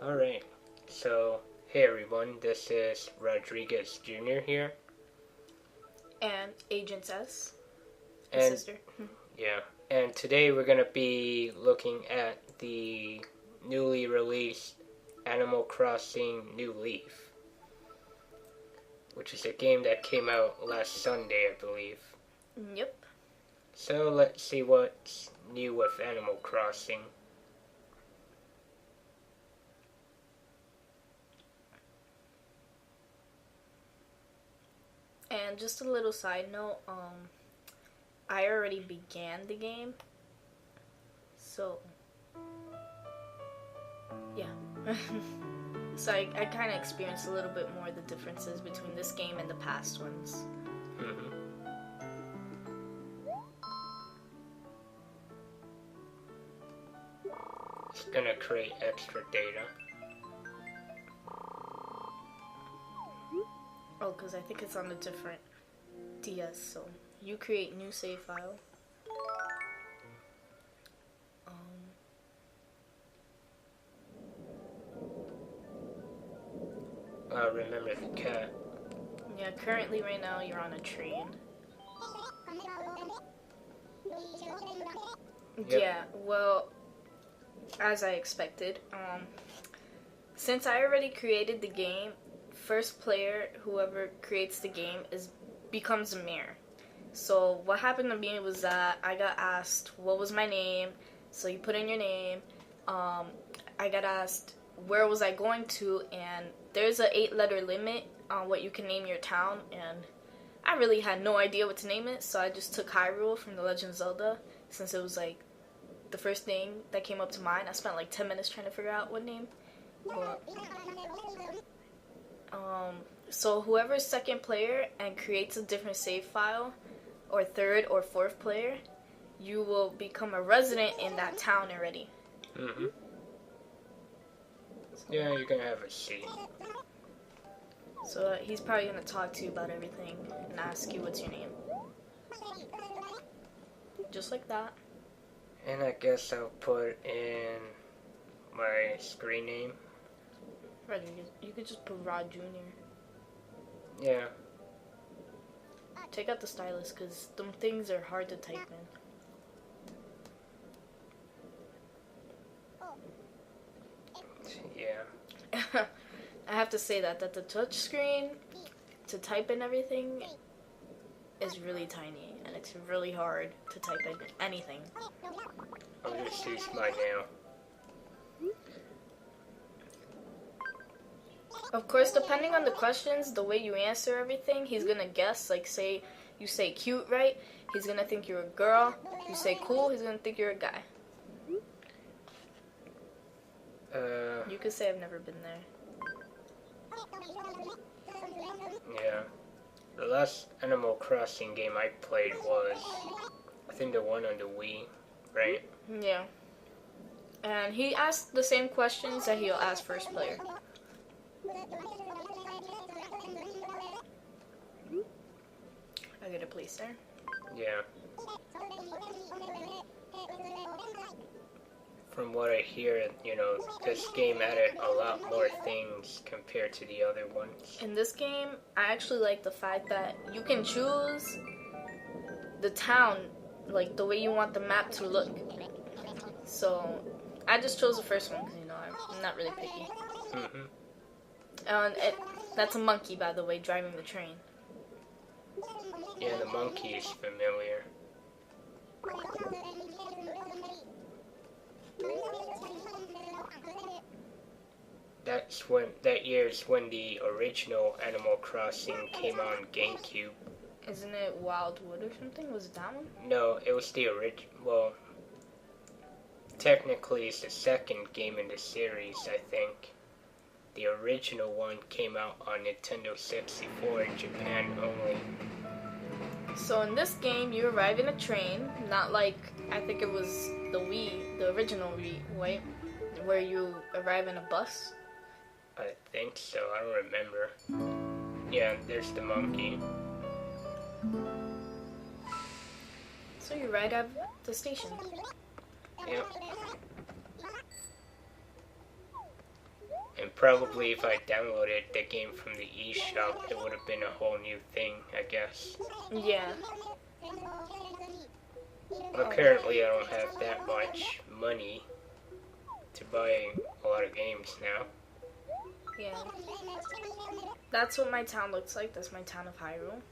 Alright, so hey everyone, this is Rodriguezjr here. And Agent S, and sister. Yeah, and today we're going to be looking at the newly released Animal Crossing New Leaf, which is a game that came out last Sunday, I believe. Yep. So let's see what's new with Animal Crossing. And just a little side note, I already began the game, so yeah. So I kind of experienced a little bit more of the differences between this game and the past ones. Mm-hmm. It's gonna create extra data. Oh, because I think it's on a different DS, so you create new save file. Remember the cat. Yeah, currently right now you're on a train. Yep. Yeah, well, as I expected, since I already created the game, first player, whoever creates the game, becomes a mayor. So what happened to me was that I got asked what was my name, so you put in your name. I got asked where was I going to, and there's a 8-letter limit on what you can name your town, and I really had no idea what to name it, so I just took Hyrule from The Legend of Zelda, since it was like the first thing that came up to mind. I spent like 10 minutes trying to figure out what name. But, so whoever's second player and creates a different save file, or third or fourth player, you will become a resident in that town already. Mm-hmm. Yeah, you're gonna have a seat. So he's probably gonna talk to you about everything and ask you what's your name. Just like that. And I guess I'll put in my screen name. Rodriguez. You could just put Rod Jr. Yeah. Take out the stylus, because them things are hard to type in. Yeah. I have to say that the touch screen to type in everything is really tiny, and it's really hard to type in anything. I'll just use mine now. Of course, depending on the questions, the way you answer everything, he's gonna guess. Like, say you say cute, right? He's gonna think you're a girl. You say cool, he's gonna think you're a guy. You could say I've never been there. Yeah. The last Animal Crossing game I played was, I think, the one on the Wii, right? Yeah. And he asked the same questions that he'll ask first player. I get a place there. Yeah. From what I hear, this game added a lot more things compared to the other ones. In this game, I actually like the fact that you can choose the town, like the way you want the map to look. So, I just chose the first one because, I'm not really picky. Mm-hmm. And that's a monkey, by the way, driving the train. Yeah, the monkey is familiar. That year's when the original Animal Crossing came on GameCube. Isn't it Wildwood or something? Was it that one? No, it was the original. Well, technically it's the second game in the series, I think. The original one came out on Nintendo 64 in Japan only. So in this game, you arrive in a train, not like, I think it was the Wii, the original Wii, right? Where you arrive in a bus. I think so, I don't remember. Yeah, there's the monkey. So you arrive at the station. Yep. probably if I downloaded the game from the eShop, it would have been a whole new thing, I guess. Yeah. Apparently, I don't have that much money to buy a lot of games now. Yeah. That's what my town looks like. That's my town of Hyrule.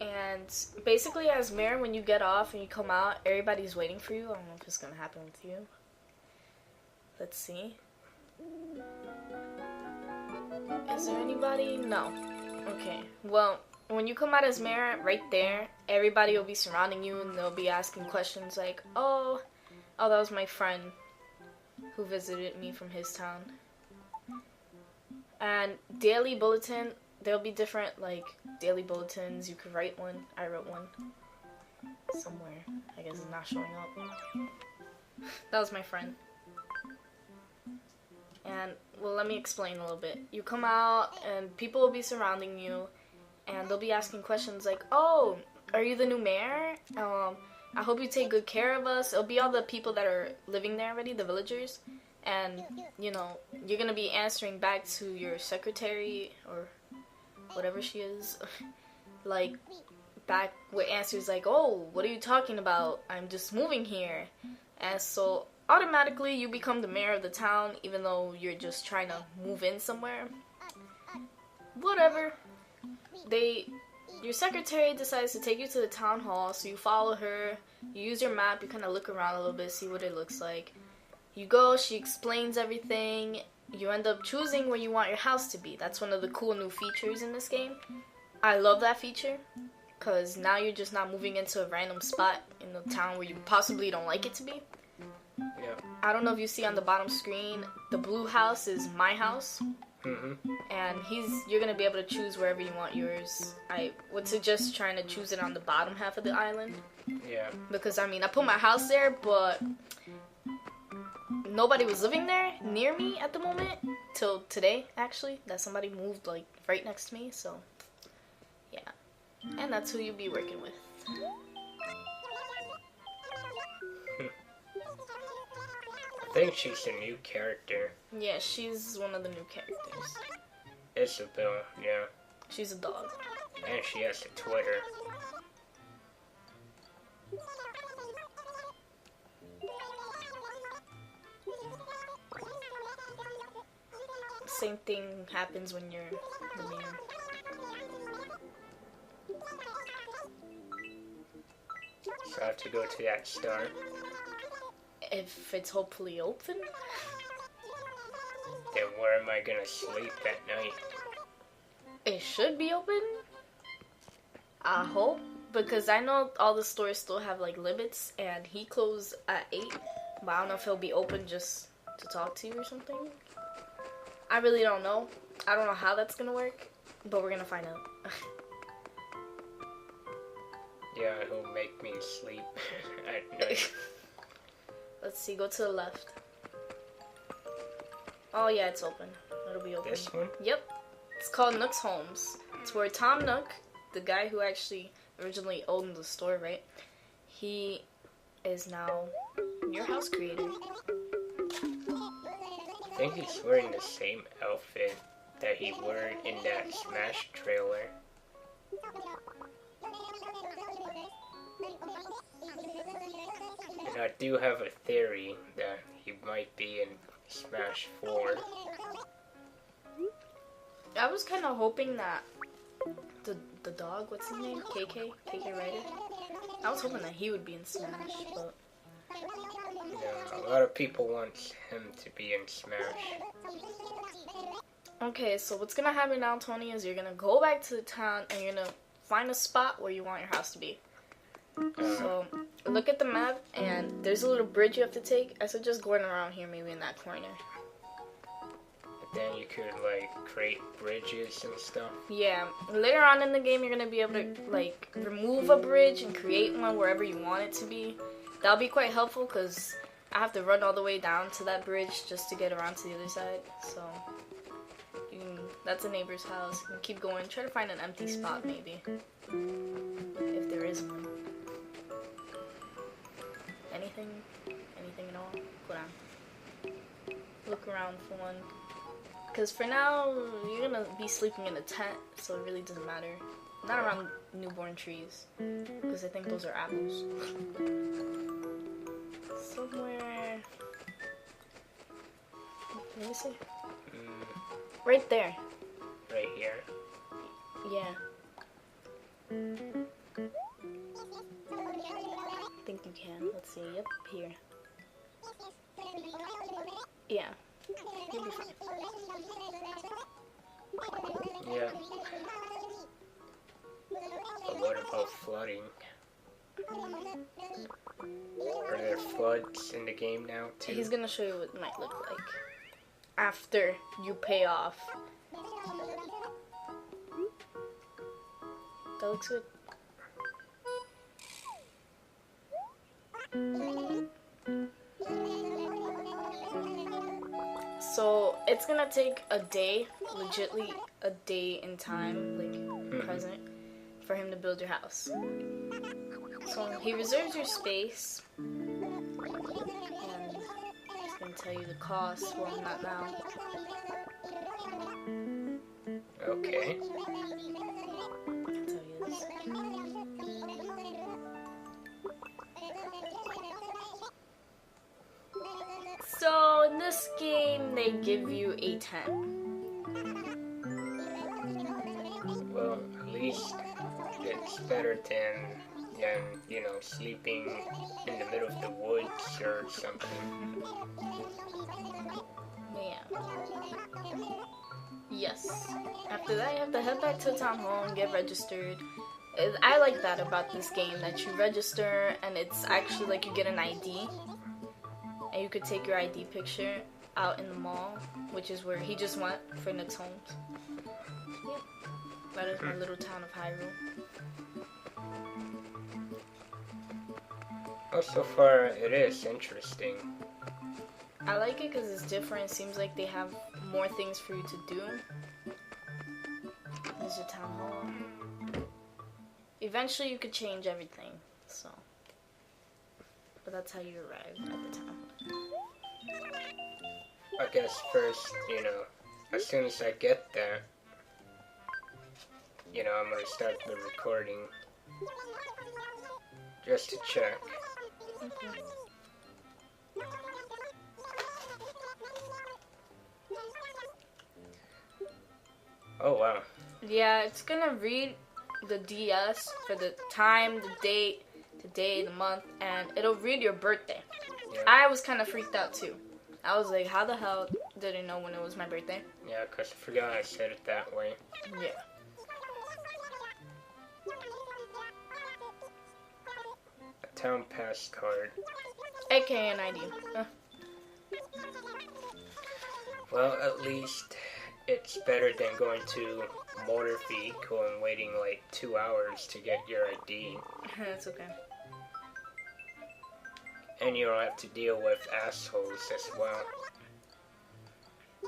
And basically, as mayor, when you get off and you come out, everybody's waiting for you. I don't know if it's gonna happen with you. Let's see. Is there anybody? No. Okay. Well, when you come out as mayor, right there, everybody will be surrounding you and they'll be asking questions like, oh, that was my friend who visited me from his town. And daily bulletin, there'll be different, like, daily bulletins. You could write one. I wrote one somewhere. I guess it's not showing up. That was my friend. And, well, let me explain a little bit. You come out, and people will be surrounding you, and they'll be asking questions like, oh, are you the new mayor? I hope you take good care of us. It'll be all the people that are living there already, the villagers. And, you know, you're going to be answering back to your secretary, or whatever she is. Like, back with answers like, oh, what are you talking about? I'm just moving here. And so, automatically, you become the mayor of the town, even though you're just trying to move in somewhere. Whatever. Your secretary decides to take you to the town hall, so you follow her, you use your map, you kind of look around a little bit, see what it looks like. You go, she explains everything, you end up choosing where you want your house to be. That's one of the cool new features in this game. I love that feature, because now you're just not moving into a random spot in the town where you possibly don't like it to be. Yeah. I don't know if you see on the bottom screen, the blue house is my house. Mm-hmm. And you're going to be able to choose wherever you want yours. I would suggest trying to choose it on the bottom half of the island. Yeah. Because, I mean, I put my house there, but nobody was living there near me at the moment. Till today, actually. That somebody moved, like, right next to me, so. Yeah. And that's who you'll be working with. I think she's a new character. Yeah, she's one of the new characters. Isabel, yeah. She's a dog. And she has a Twitter. Same thing happens when you're the mayor. So I have to go to that star. If it's hopefully open. Then where am I gonna sleep at night? It should be open. I hope. Because I know all the stores still have like limits. And he closed at 8. But I don't know if he'll be open just to talk to you or something. I really don't know. I don't know how that's gonna work. But we're gonna find out. Yeah, he'll make me sleep at night. Let's see, go to the left. Oh yeah, it's open. It'll be open. This one? Yep. It's called Nook's Homes. It's where Tom Nook, the guy who actually originally owned the store, right? He is now your house creator. I think he's wearing the same outfit that he wore in that Smash trailer. And I do have a theory that he might be in Smash 4. I was kind of hoping that the dog, what's his name? KK Ryder? I was hoping that he would be in Smash, but... Yeah, a lot of people want him to be in Smash. Okay, so what's gonna happen now, Tony, is you're gonna go back to the town and you're gonna find a spot where you want your house to be. So, look at the map, and there's a little bridge you have to take. I suggest going around here, maybe in that corner. Then you could, like, create bridges and stuff. Yeah, later on in the game, you're gonna be able to, like, remove a bridge and create one wherever you want it to be. That'll be quite helpful, because I have to run all the way down to that bridge just to get around to the other side. So, that's a neighbor's house. You can keep going. Try to find an empty spot, maybe. If there is one. Anything at all? Go down. look around for one. Because for now, you're gonna be sleeping in a tent, so it really doesn't matter. Not around newborn trees, because I think those are apples. Somewhere... Let me see. Right there. Right here? Yeah. I think you can. Let's see. Yep, here. Yeah. You'll be fine. Yeah. But what about flooding? Are there floods in the game now too? He's gonna show you what it might look like after you pay off. That looks good. So it's gonna take a day, legitly a day in time, like present, for him to build your house. So he reserves your space, and he's gonna tell you the cost. Well, not now. Okay. I'll tell you this. So in this game, they give you a tent. Well, at least it's better than you know, sleeping in the middle of the woods or something. Yeah. Yes. After that, you have to head back to the town hall and get registered. I like that about this game, that you register and it's actually like you get an ID. And you could take your ID picture out in the mall, which is where he just went for Nick's Homes. Yeah. That is my little town of Hyrule. Oh, so far it is interesting. I like it because it's different. It seems like they have more things for you to do. There's your town hall. Eventually you could change everything, so. But that's how you arrive at the town hall. I guess first, you know, as soon as I get there, you know, I'm gonna start the recording just to check. Okay. Oh wow. Yeah, it's gonna read the DS for the time, the date, the day, the month, and it'll read your birthday. Yeah. I was kind of freaked out too. I was like, how the hell did it know when it was my birthday? Yeah, because I forgot I said it that way. Yeah. A town pass card. AKA an ID. Well, at least it's better than going to motor vehicle and waiting like 2 hours to get your ID. That's okay. And you don't have to deal with assholes as well.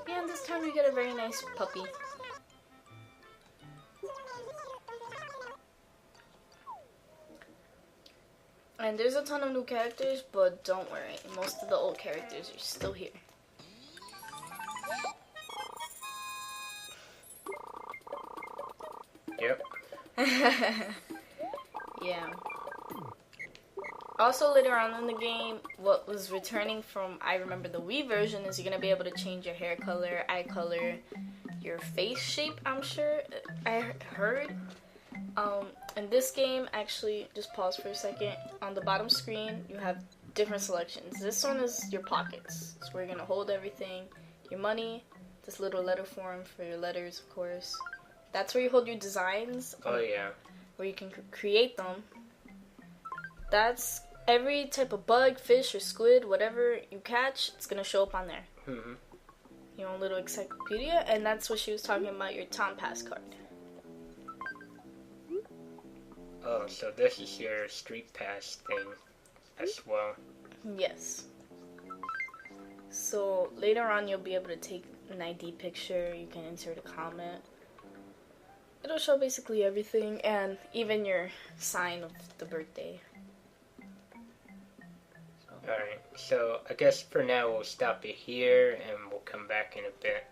Yeah, and this time you get a very nice puppy. And there's a ton of new characters, but don't worry, most of the old characters are still here. Yep. Yeah. Also, later on in the game, what was returning from, I remember the Wii version, is you're going to be able to change your hair color, eye color, your face shape, I'm sure. I heard. In this game, actually, just pause for a second. On the bottom screen, you have different selections. This one is your pockets. It's where you're going to hold everything. Your money, this little letter form for your letters, of course. That's where you hold your designs. Oh, yeah. Where you can create them. That's every type of bug, fish, or squid, whatever you catch, it's going to show up on there. Mm-hmm. Your own little encyclopedia, and that's what she was talking about, your town pass card. Oh, so this is your street pass thing as well. Yes. So later on, you'll be able to take an ID picture, you can insert a comment. It'll show basically everything, and even your sign of the birthday. Alright, so I guess for now we'll stop it here and we'll come back in a bit.